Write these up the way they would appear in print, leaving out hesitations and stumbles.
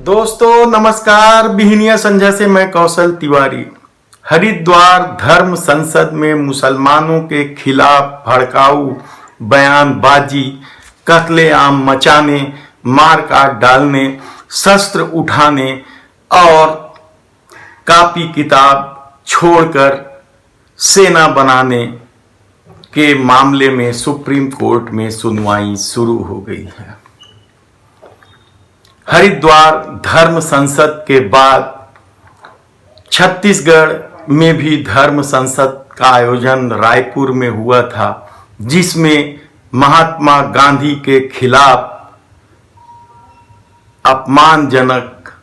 दोस्तों नमस्कार। बिहनिया संझा से मैं कौशल तिवारी। हरिद्वार धर्म संसद में मुसलमानों के खिलाफ भड़काऊ बयानबाजी, कत्लेआम मचाने, मार काट डालने, शस्त्र उठाने और कॉपी किताब छोड़कर सेना बनाने के मामले में सुप्रीम कोर्ट में सुनवाई शुरू हो गई है। हरिद्वार धर्म संसद के बाद छत्तीसगढ़ में भी धर्म संसद का आयोजन रायपुर में हुआ था, जिसमें महात्मा गांधी के खिलाफ अपमानजनक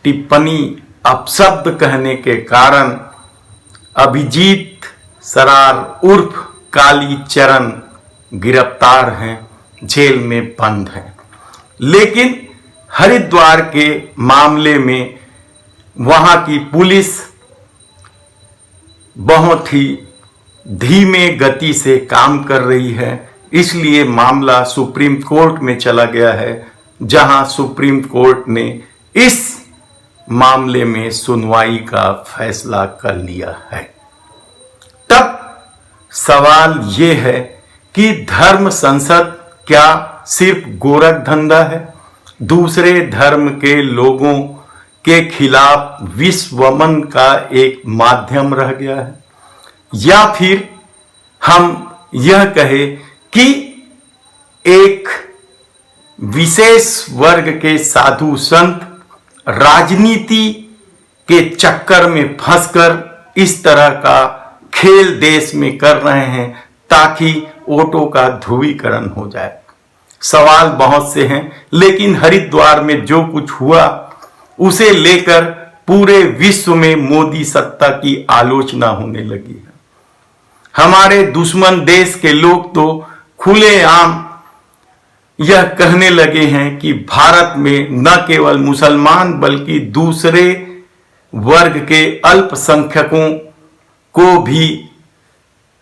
टिप्पणी अपशब्द कहने के कारण अभिजीत सरार उर्फ काली चरण गिरफ्तार हैं, जेल में बंद हैं। लेकिन हरिद्वार के मामले में वहां की पुलिस बहुत ही धीमे गति से काम कर रही है, इसलिए मामला सुप्रीम कोर्ट में चला गया है, जहां सुप्रीम कोर्ट ने इस मामले में सुनवाई का फैसला कर लिया है। तब सवाल ये है कि धर्म संसद क्या सिर्फ गोरख धंधा है, दूसरे धर्म के लोगों के खिलाफ विषवमन का एक माध्यम रह गया है, या फिर हम यह कहें कि एक विशेष वर्ग के साधु संत राजनीति के चक्कर में फंसकर इस तरह का खेल देश में कर रहे हैं ताकि वोटों का ध्रुवीकरण हो जाए। सवाल बहुत से हैं, लेकिन हरिद्वार में जो कुछ हुआ उसे लेकर पूरे विश्व में मोदी सत्ता की आलोचना होने लगी है। हमारे दुश्मन देश के लोग तो खुलेआम यह कहने लगे हैं कि भारत में न केवल मुसलमान बल्कि दूसरे वर्ग के अल्पसंख्यकों को भी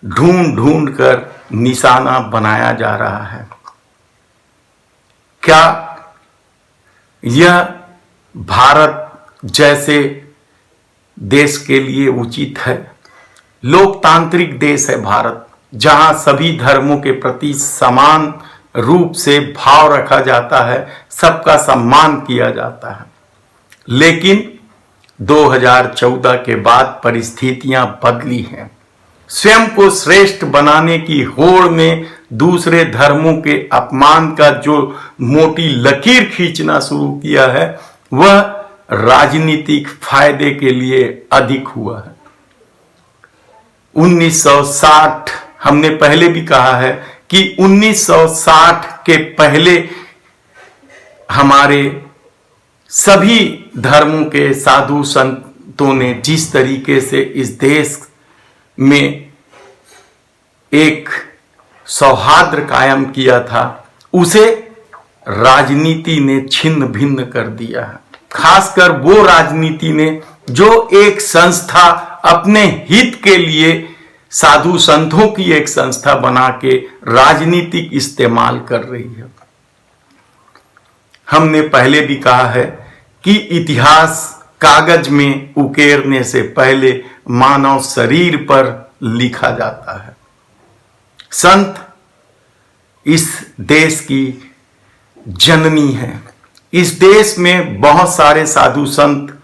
ढूंढ ढूंढ कर निशाना बनाया जा रहा है। क्या यह भारत जैसे देश के लिए उचित है? लोकतांत्रिक देश है भारत, जहां सभी धर्मों के प्रति समान रूप से भाव रखा जाता है, सबका सम्मान किया जाता है। लेकिन 2014 के बाद परिस्थितियां बदली हैं। स्वयं को श्रेष्ठ बनाने की होड़ में दूसरे धर्मों के अपमान का जो मोटी लकीर खींचना शुरू किया है, वह राजनीतिक फायदे के लिए अधिक हुआ है। 1960 हमने पहले भी कहा है कि 1960 के पहले हमारे सभी धर्मों के साधु संतों ने जिस तरीके से इस देश में एक सौहार्द कायम किया था, उसे राजनीति ने छिन्न भिन्न कर दिया है। खासकर वो राजनीति ने जो एक संस्था अपने हित के लिए साधु संतों की एक संस्था बना के राजनीतिक इस्तेमाल कर रही है। हमने पहले भी कहा है कि इतिहास कागज में उकेरने से पहले मानव शरीर पर लिखा जाता है। संत इस देश की जननी है। इस देश में बहुत सारे साधु संत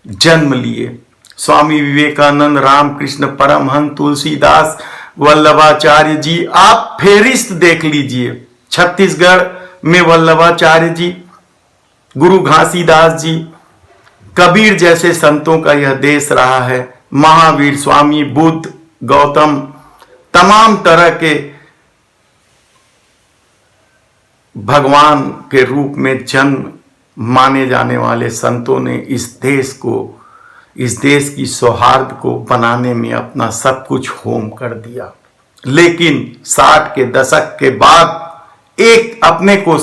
जन्म लिए। स्वामी विवेकानंद, रामकृष्ण परमहंस, तुलसीदास, वल्लभाचार्य जी, आप फेरिस्त देख लीजिए। छत्तीसगढ़ में वल्लभाचार्य जी, गुरु घासीदास जी, कबीर जैसे संतों का यह देश रहा है। महावीर, स्वामी बुद्ध, गौतम, तमाम तरह के भगवान के रूप में जन्म माने जाने वाले संतों ने इस देश की सौहार्द को बनाने में अपना सब कुछ होम कर दिया। लेकिन 60 के दशक के बाद एक अपने को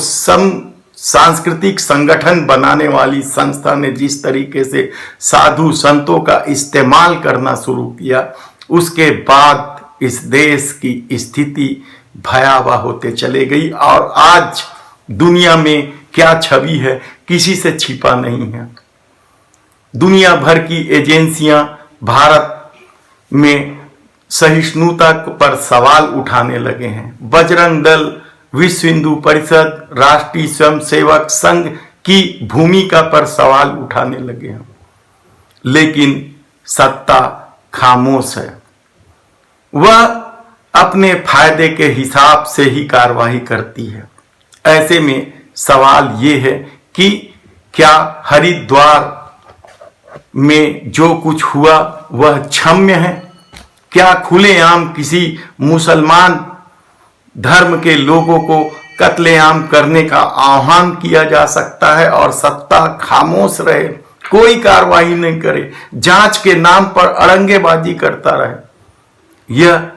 सांस्कृतिक संगठन बनाने वाली संस्था ने जिस तरीके से साधु संतों का इस्तेमाल करना शुरू किया, उसके बाद इस देश की स्थिति भयावह होते चले गई और आज दुनिया में क्या छवि है, किसी से छिपा नहीं है। दुनिया भर की एजेंसियां भारत में सहिष्णुता पर सवाल उठाने लगे हैं। बजरंग दल, विश्व हिंदू परिषद, राष्ट्रीय स्वयंसेवक संघ की भूमिका पर सवाल उठाने लगे हैं, लेकिन सत्ता खामोश है। वह अपने फायदे के हिसाब से ही कार्रवाई करती है। ऐसे में सवाल ये है कि क्या हरिद्वार में जो कुछ हुआ वह क्षम्य है? क्या खुलेआम किसी मुसलमान धर्म के लोगों को कत्लेआम करने का आह्वान किया जा सकता है और सत्ता खामोश रहे, कोई कार्रवाई नहीं करे, जांच के नाम पर अड़ंगेबाजी करता रहे? यह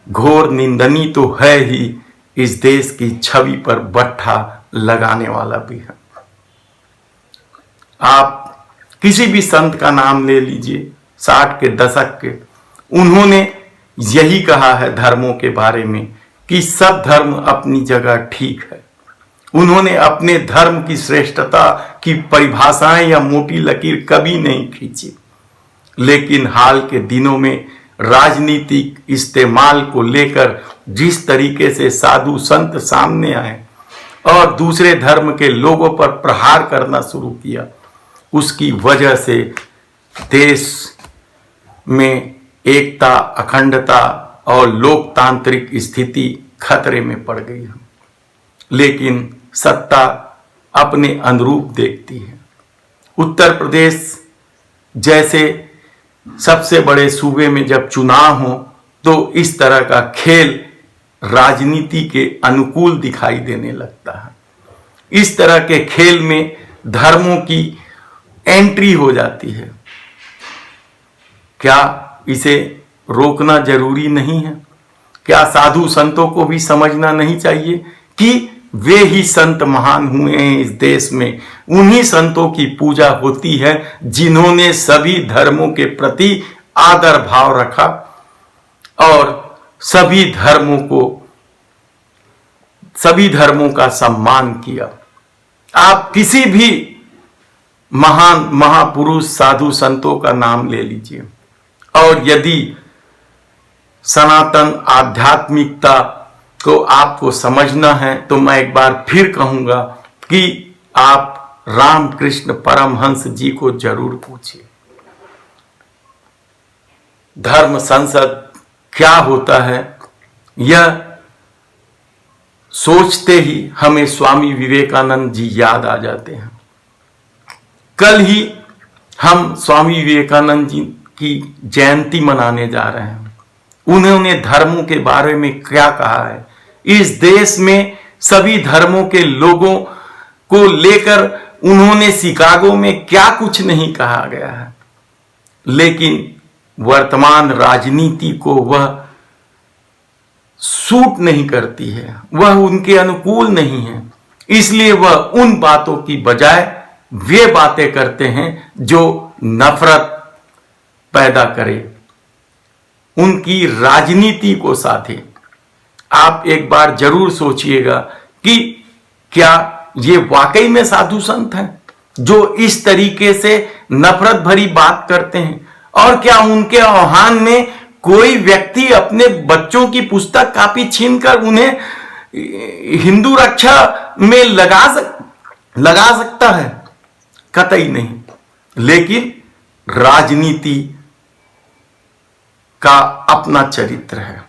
घोर निंदनीय तो है ही, इस देश की छवि पर बट्ठा लगाने वाला भी है। आप किसी भी संत का नाम ले लीजिए 60 के दशक के, उन्होंने यही कहा है धर्मों के बारे में कि सब धर्म अपनी जगह ठीक है। उन्होंने अपने धर्म की श्रेष्ठता की परिभाषाएं या मोटी लकीर कभी नहीं खींची, लेकिन हाल के दिनों में राजनीतिक इस्तेमाल को लेकर जिस तरीके से साधु संत सामने आए और दूसरे धर्म के लोगों पर प्रहार करना शुरू किया, उसकी वजह से देश में एकता, अखंडता और लोकतांत्रिक स्थिति खतरे में पड़ गई है। लेकिन सत्ता अपने अनुरूप देखती है। उत्तर प्रदेश जैसे सबसे बड़े सूबे में जब चुनाव हो तो इस तरह का खेल राजनीति के अनुकूल दिखाई देने लगता है। इस तरह के खेल में धर्मों की एंट्री हो जाती है। क्या इसे रोकना जरूरी नहीं है? क्या साधु संतों को भी समझना नहीं चाहिए कि वे ही संत महान हुए हैं इस देश में? उन्हीं संतों की पूजा होती है जिन्होंने सभी धर्मों के प्रति आदर भाव रखा और सभी धर्मों का सम्मान किया। आप किसी भी महान महापुरुष साधु संतों का नाम ले लीजिए, और यदि सनातन आध्यात्मिकता को आपको समझना है तो मैं एक बार फिर कहूंगा कि आप रामकृष्ण परमहंस जी को जरूर पूछिए। धर्म संसद क्या होता है, यह सोचते ही हमें स्वामी विवेकानंद जी याद आ जाते हैं। कल ही हम स्वामी विवेकानंद जी की जयंती मनाने जा रहे हैं। उन्होंने धर्मों के बारे में क्या कहा है, इस देश में सभी धर्मों के लोगों को लेकर उन्होंने शिकागो में क्या कुछ नहीं कहा गया है, लेकिन वर्तमान राजनीति को वह सूट नहीं करती है, वह उनके अनुकूल नहीं है। इसलिए वह उन बातों की बजाय वे बातें करते हैं जो नफरत पैदा करे, उनकी राजनीति को साथे। आप एक बार जरूर सोचिएगा कि क्या ये वाकई में साधु संत हैं जो इस तरीके से नफरत भरी बात करते हैं? और क्या उनके आह्वान में कोई व्यक्ति अपने बच्चों की पुस्तक कापी छीनकर उन्हें हिंदू रक्षा में लगा सकता है? कतई नहीं। लेकिन राजनीति का अपना चरित्र है,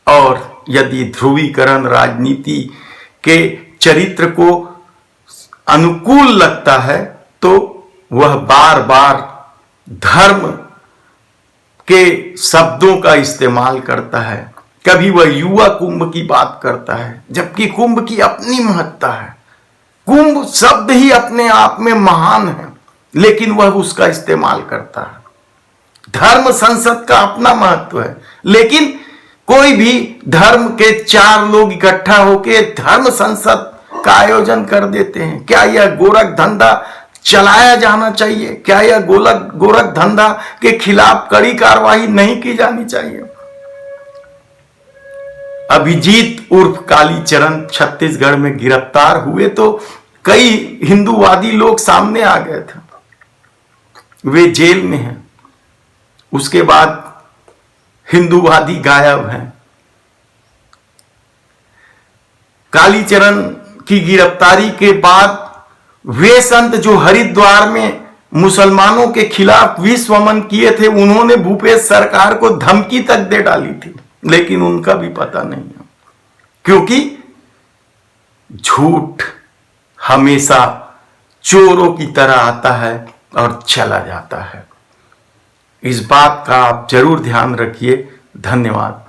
और यदि ध्रुवीकरण राजनीति के चरित्र को अनुकूल लगता है तो वह बार बार धर्म के शब्दों का इस्तेमाल करता है। कभी वह युवा कुंभ की बात करता है, जबकि कुंभ की अपनी महत्ता है। कुंभ शब्द ही अपने आप में महान है, लेकिन वह उसका इस्तेमाल करता है। धर्म संसद का अपना महत्व है, लेकिन कोई भी धर्म के 4 लोग इकट्ठा होकर धर्म संसद का आयोजन कर देते हैं। क्या यह गोरख धंधा चलाया जाना चाहिए? क्या यह गोरख धंधा के खिलाफ कड़ी कार्रवाई नहीं की जानी चाहिए? अभिजीत उर्फ कालीचरण छत्तीसगढ़ में गिरफ्तार हुए तो कई हिंदूवादी लोग सामने आ गए थे, वे जेल में हैं। उसके बाद हिंदूवादी गायब हैं। कालीचरण की गिरफ्तारी के बाद वे संत जो हरिद्वार में मुसलमानों के खिलाफ विश्वमन किए थे, उन्होंने भूपेश सरकार को धमकी तक दे डाली थी, लेकिन उनका भी पता नहीं है, क्योंकि झूठ हमेशा चोरों की तरह आता है और चला जाता है। इस बात का आप जरूर ध्यान रखिए। धन्यवाद।